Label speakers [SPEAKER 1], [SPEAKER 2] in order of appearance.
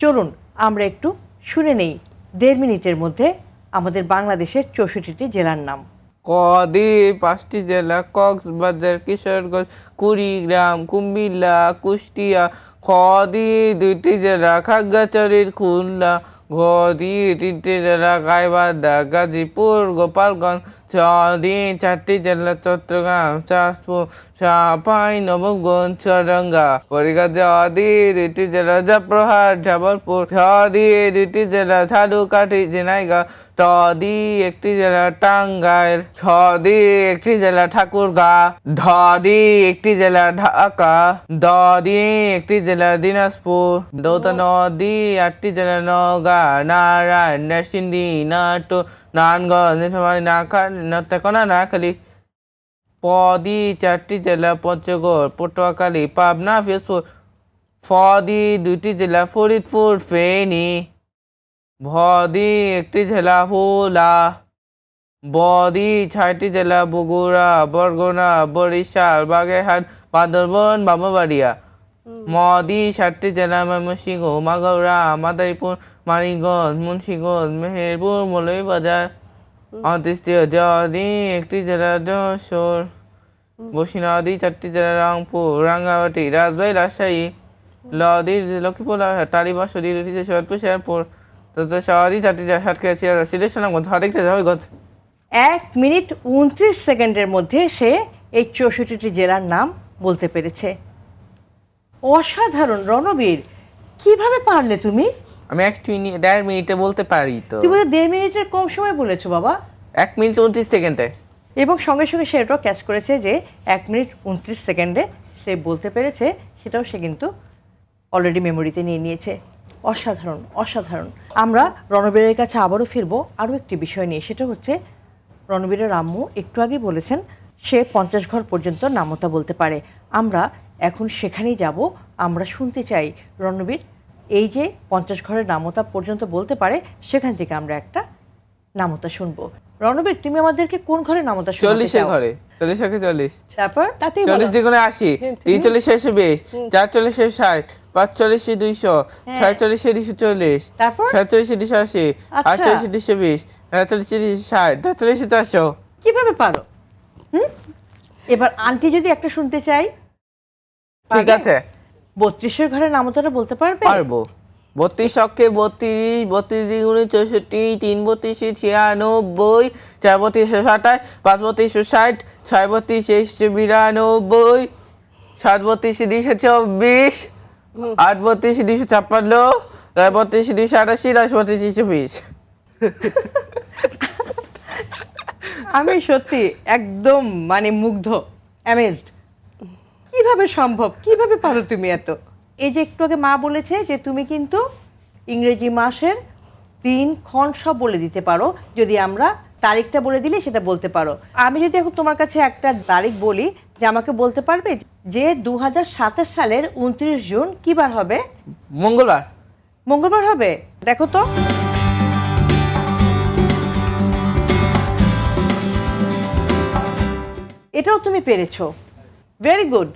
[SPEAKER 1] চলুন আমরা একটু শুনে নেই 1.5 মিনিটের মধ্যে আমাদের বাংলাদেশের 64টি জেলার নাম।
[SPEAKER 2] কদি 5টি জেলা কক্সবাজার, কিশোরগঞ্জ, কুড়িগ্রাম, কুমিল্লা, কুষ্টিয়া। খদি 2টি জেলা খাগড়াছড়ি, খুলনা। ঘদি 3টি জেলা গাইবান্ধা, গাজীপুর, গোপালগঞ্জ। ছদি 4টি জেলা চট্টগ্রাম, চাঁদপুর, চাঁপাইনবাবগঞ্জ, চুয়াডাঙ্গা। পরিখা ছদি 2টি জেলা জয়পুরহাট, জামালপুর। ছদি 2টি জেলা ঝালকাঠি, ঝিনাইদহ। টদি 1টি জেলা টাঙ্গাইল। ছদি 1টি জেলা ঠাকুরগাঁও। ধদি 1টি জেলা ঢাকা। দদি 1টি জেলা দিনাজপুর। নদী 8টি জেলা নওগাঁ, নারায়ণ, নরসিংদী, নাটোর, নারায়ণগঞ্জ, নীলফামারী, নোয়াখালী। পদি 4টি জেলা পঞ্চগড়, পটুয়াখালী, পাবনা, পিরোজপুর। ফদি 2টি জেলা ফরিদপুর, ফেনী। ভদি 1টি জেলা ভোলা। বদি 6টি জেলা বগুড়া, বরগুনা, বরিশাল, বাগেরহাট, বান্দরবান, ব্রাহ্মণবাড়িয়া। মদি 7টি জেলা ময়মনসিংহ, মাগুরা, মাদারীপুর, মানিকগঞ্জ, মুন্সিগঞ্জ, মেহেরপুর, মৌলভীবাজার। অতৃতীয় যদি 1টি জেলা যশোর। বসিরহাট 4টি জেলা রংপুর, রাঙ্গামাটি, রাজবাড়ী, রাজশাহী। লদি লক্ষ্মীপুর, টালিবাসুরি, 2টি জেলা সৈয়দপুর, শেরপুর। শহরই 4টি জেলা সাতক্ষীরা, সিলেট, সুনামগঞ্জ, হবিগঞ্জ।
[SPEAKER 1] 1 মিনিট 29 সেকেন্ডের মধ্যে সে এই 64টি জেলার নাম বলতে পেরেছে। অসাধারণ রণবীর, কিভাবে পারলে তুমি?
[SPEAKER 2] আমি 1.5 মিনিটে বলতে পারি তো।
[SPEAKER 1] তুমি বলে 1.5 মিনিটের কম সময় বলেছো বাবা।
[SPEAKER 2] 1 মিনিট 29 সেকেন্ডে।
[SPEAKER 1] এবং সঙ্গে সঙ্গে সে এটাও ক্যাচ করেছে যে 1 মিনিট 29 সেকেন্ডে সে বলতে পেরেছে, সেটাও সে কিন্তু অলরেডি মেমোরিতে নিয়ে নিয়েছে। অসাধারণ অসাধারণ। আমরা রণবীরের কাছে আবারও ফিরবো আরও একটি বিষয় নিয়ে, সেটা হচ্ছে রণবীরের আম্মু একটু আগে বলেছেন সে 50 ঘর পর্যন্ত নামতা বলতে পারে। আমরা এখন সেখানেই যাব। আমরা শুনতে চাই রণবীর এই যে 50 ঘরের নামতা পর্যন্ত বলতে পারে, সেখান থেকে আমরা একটা নামতা শুনবো। রণবীর, তুমি আমাদেরকে কোন ঘরের নামতা শোনাতে
[SPEAKER 2] 40 এর
[SPEAKER 1] চাও?
[SPEAKER 2] ঘরে। 40 এর 40।
[SPEAKER 1] তারপর
[SPEAKER 2] 40 দ্বিগুণে 80, 43 শেষে 20, 44 শেষে 60, 45 এ 200, 46 এ 240,
[SPEAKER 1] তারপর
[SPEAKER 2] 47 এ 280,
[SPEAKER 1] আচ্ছা।
[SPEAKER 2] 48 এ 220, 49 এ 260, 49 এ 400।
[SPEAKER 1] কিভাবে পারো? এবার আন্টি যদি একটা শুনতে চাই।
[SPEAKER 2] ঠিক আছে।
[SPEAKER 1] 32 এর ঘরের নামতাটা বলতে পারবে?
[SPEAKER 2] পারবো। 32 অক্ষে 32, 32 দ্বিগুণে 64, 3 32 96, 4 32 27, 5 32 60, 6 32 92, 7 32 224, 8 32 256, 9 32 288, 10 32 220।
[SPEAKER 1] আমি সত্যি একদম মানে মুগ্ধ, অ্যামেজড। কিভাবে সম্ভব? কিভাবে পারো তুমি এত? এই যে একটু আগে মা বলেছে যে তুমি কিন্তু ইংরেজি মাসের দিনক্ষণ সব বলে দিতে পারো, যদি আমরা তারিখটা বলে দিলে সেটা বলতে পারো। আমি যদি এখন তোমার কাছে একটা তারিখ বলি যে আমাকে বলতে পারবে যে 2027 সালের 29 জুন কি বার হবে?
[SPEAKER 2] মঙ্গলবার।
[SPEAKER 1] মঙ্গলবার হবে? দেখো তো। এটাও তুমি পেরেছো, ভেরি গুড।